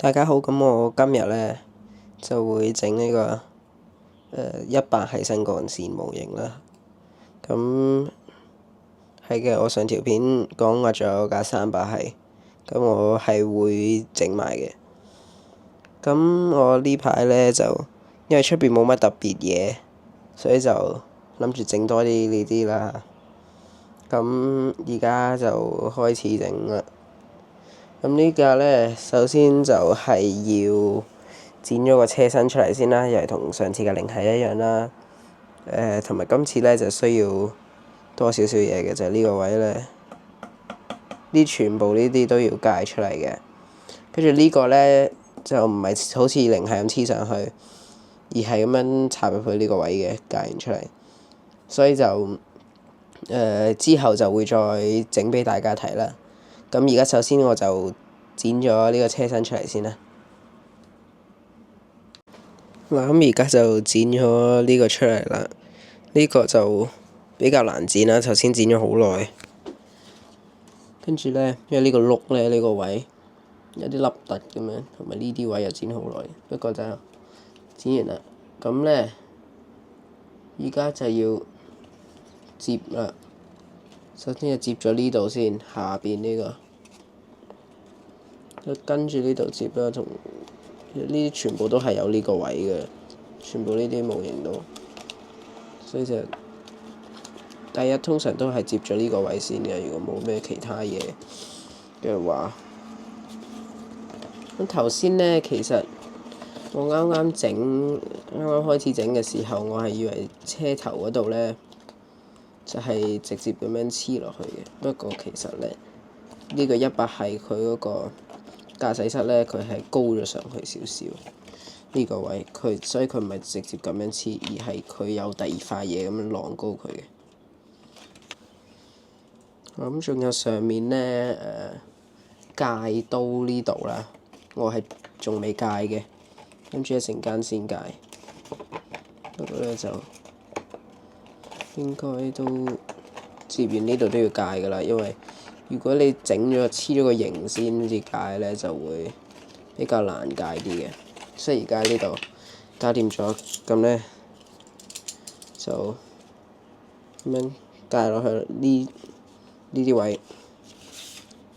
大家好，咁我今日咧就會整呢個100係新幹線模型啦。咁係嘅，我上條片講話仲有架300係，咁我係會整埋嘅。咁我呢排咧就因為出邊冇乜特別嘢，所以就諗住整多啲呢啲啦。咁而家就開始整啦。咁呢架咧，首先就係要剪咗個車身出嚟先啦，又係同上次嘅零係一樣啦。同埋今次咧就需要多少少嘢嘅，就係呢個位咧，全部呢啲都要界出嚟嘅。跟住呢個咧就唔係好似零係咁黐上去，而係咁樣插入去呢個位嘅，界完出嚟。所以就之後就會再整俾大家睇啦。咁而家首先我就剪咗呢個車身出嚟先啦。嗱，咁而家就剪咗呢個出嚟啦。呢個就比較難剪啦，頭先剪咗好耐。跟住咧，因為呢個轆咧，呢個位有啲凹凸咁樣，同埋呢啲位又剪好耐。不過就剪完啦。咁咧，而家就要接啦。首先就接咗呢度先，下邊呢個。跟住呢度接啦，同呢啲全部都係有呢個位嘅，全部呢啲模型都，所以就第一通常都係接咗呢個位先嘅。如果冇咩其他嘢嘅話，咁頭先呢，其實我啱啱開始整嘅時候，我係以為車頭嗰度呢就係直接咁樣黐落去嘅。不過其實呢，呢個100係佢嗰個駕駛室咧，佢係高咗上去少少呢個位，所以佢唔係直接咁樣黐，而係佢有第二塊嘢咁樣晾高佢嘅。咁仲有上面咧界刀呢度啦，我係仲未界嘅，跟住一陣間先界。不過咧就應該都接完呢度都要界㗎啦，因為如果你整咗黐咗個形先至界咧，就會比較難界啲嘅。所以而家呢度搞掂咗，咁咧就咁樣界落去呢啲位，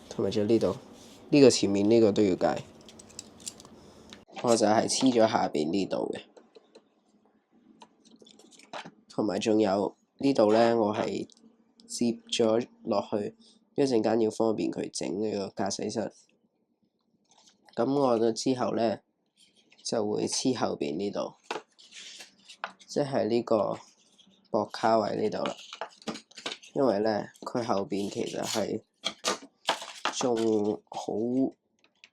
同埋仲有呢度呢個前面呢個都要界。我就係黐咗下邊呢度嘅，同埋仲有呢度咧，我係接咗落去。一陣間要方便佢整呢個駕駛室，咁我咗之後咧就會黐後邊呢度，即係呢個駁卡位呢度啦。因為咧佢後邊其實係仲好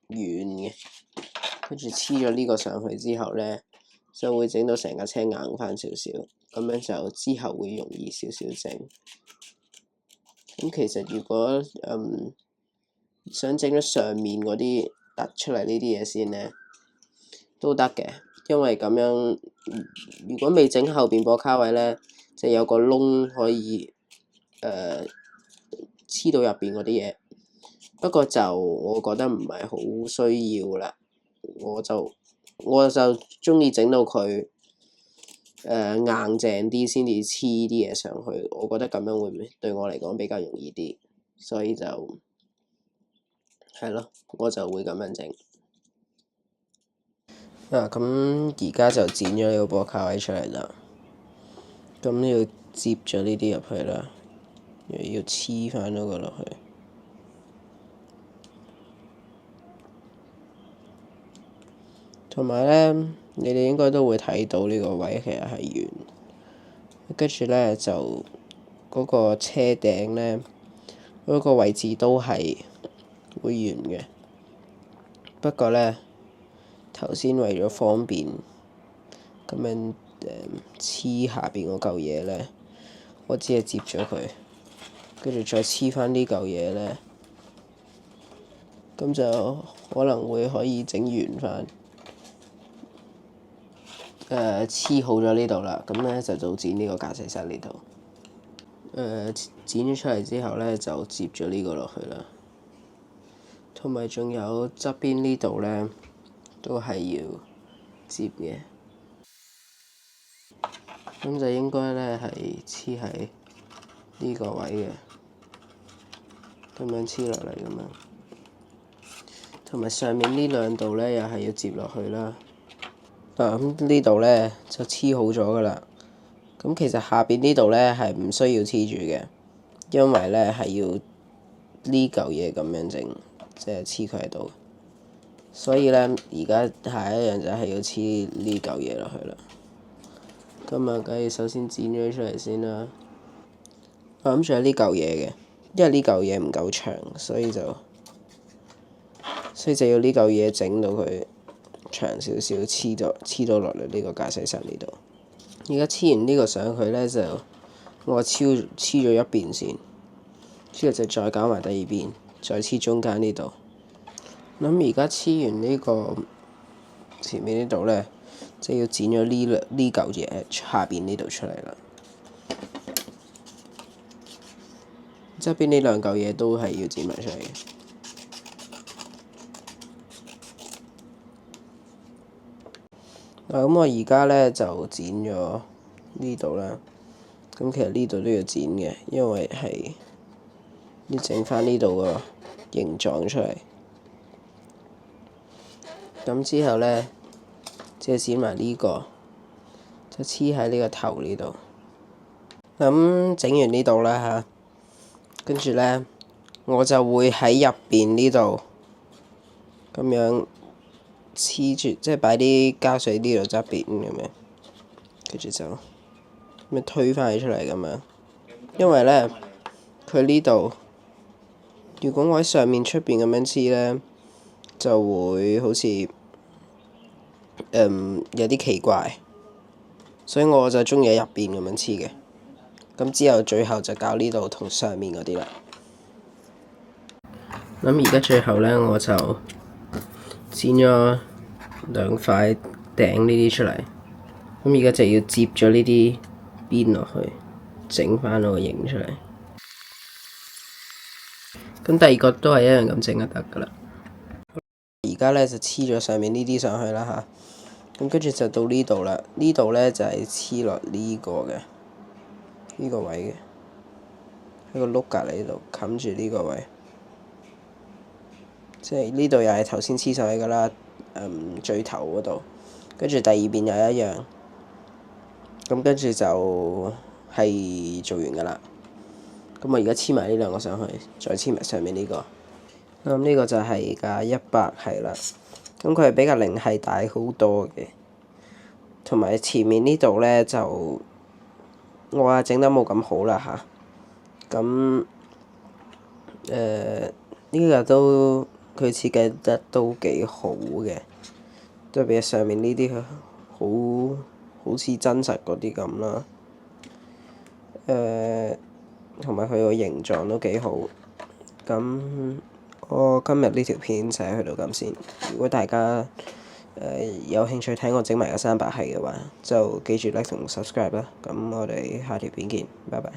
遠嘅，跟住黐咗呢個上去之後咧，就會整到成架車硬翻少少，咁樣就之後會容易少少整。咁其實如果想整咗上面嗰啲突出嚟呢啲嘢先呢，都得嘅，因為咁樣如果未整後邊駁卡位呢，就有個窿可以黐到入邊嗰啲嘢。不過就我覺得唔係好需要啦，我就中意整到佢硬淨啲先至黐啲嘢上去，我覺得咁樣會對我嚟講比較容易啲，所以就係咯，我就會咁樣整。咁而家就剪咗呢個駁卡位出嚟啦，咁要接咗呢啲入去啦，又要黐翻嗰個落去。同埋咧，你哋應該都會睇到呢個位其實係圓，跟住咧就嗰個車頂咧嗰個位置都係會圓嘅。不過咧頭先為咗方便咁樣黐下邊嗰嚿嘢咧，我只係接咗佢，跟住再黐翻呢嚿嘢咧，咁就可能會可以整圓翻。黐好咗呢度啦，咁咧就做剪呢個駕駛室呢度。剪咗出嚟之後咧，就接咗呢個落去啦。同埋仲有側邊呢度咧，都係要接嘅。咁就應該咧係黐喺呢個位嘅，咁樣黐落嚟咁樣。同埋上面呢兩度咧又係要接落去啦。咁呢度咧就黐好咗噶啦。咁其實下邊呢度咧係唔需要黐住嘅，因為咧係要呢嚿嘢咁樣整，即係黐佢喺度。所以咧而家下一樣就係要黐呢嚿嘢落去啦。咁啊，梗係首先剪咗出嚟先啦。我諗住有呢嚿嘢嘅，因為呢嚿嘢唔夠長，所以就要呢嚿嘢整到佢長少少，黐到落嚟呢個駕駛室呢度。而家黐完呢個上去咧，就我黐咗一邊先，之後就再搞埋第二邊，再黐中間呢度。咁而家黐完呢個前面呢度咧，即係要剪咗呢嚿嘢下邊呢度出嚟啦。側邊呢兩嚿嘢都係要剪埋出嚟嘅。咁我而家咧就剪咗呢度啦。咁其實呢度都要剪嘅，因為係要整翻呢度個形狀出嚟。咁之後咧，即係剪埋呢個，就黐喺呢個頭呢度。咁整完呢度啦嚇，跟住咧我就會喺入邊呢度咁樣黐住，即係擺啲膠水呢度側邊咁樣，跟住就咁樣推翻佢出嚟咁樣。因為咧佢呢度，如果我喺上面出邊咁樣黐咧，就會好似有啲奇怪，所以我就中意喺入邊咁樣黐嘅。咁之後最後就搞呢度同上面嗰啲啦。咁而家最後咧，我就剪咗兩塊頂呢啲出嚟。咁而家就要接咗呢啲邊落去，整翻個形出嚟。咁第二個都係一樣咁整就得噶啦。而家咧就黐咗上面呢啲上去啦嚇。咁跟住就到呢度啦。呢度咧就係黐落呢個嘅，呢個位嘅，喺個碌隔離度冚住呢個位。即係呢度又係頭先黐上去噶啦，最頭嗰度。跟住第二邊又一樣。咁跟住就係做完噶啦。咁我而家黐埋呢兩個上去，再黐埋上面呢個。咁呢個就係架100係啦。咁佢係比架零係大好多嘅，同埋前面呢度咧就我話整得冇咁好啦嚇。咁呢個都佢設計得都幾好嘅，對比上面呢啲好似真實嗰啲咁啦。同埋佢個形狀都幾好。咁我今日呢條片就係去到咁先。如果大家有興趣睇我整埋個300係嘅話，就記住 like 同 subscribe 啦。咁我哋下條片見，拜拜。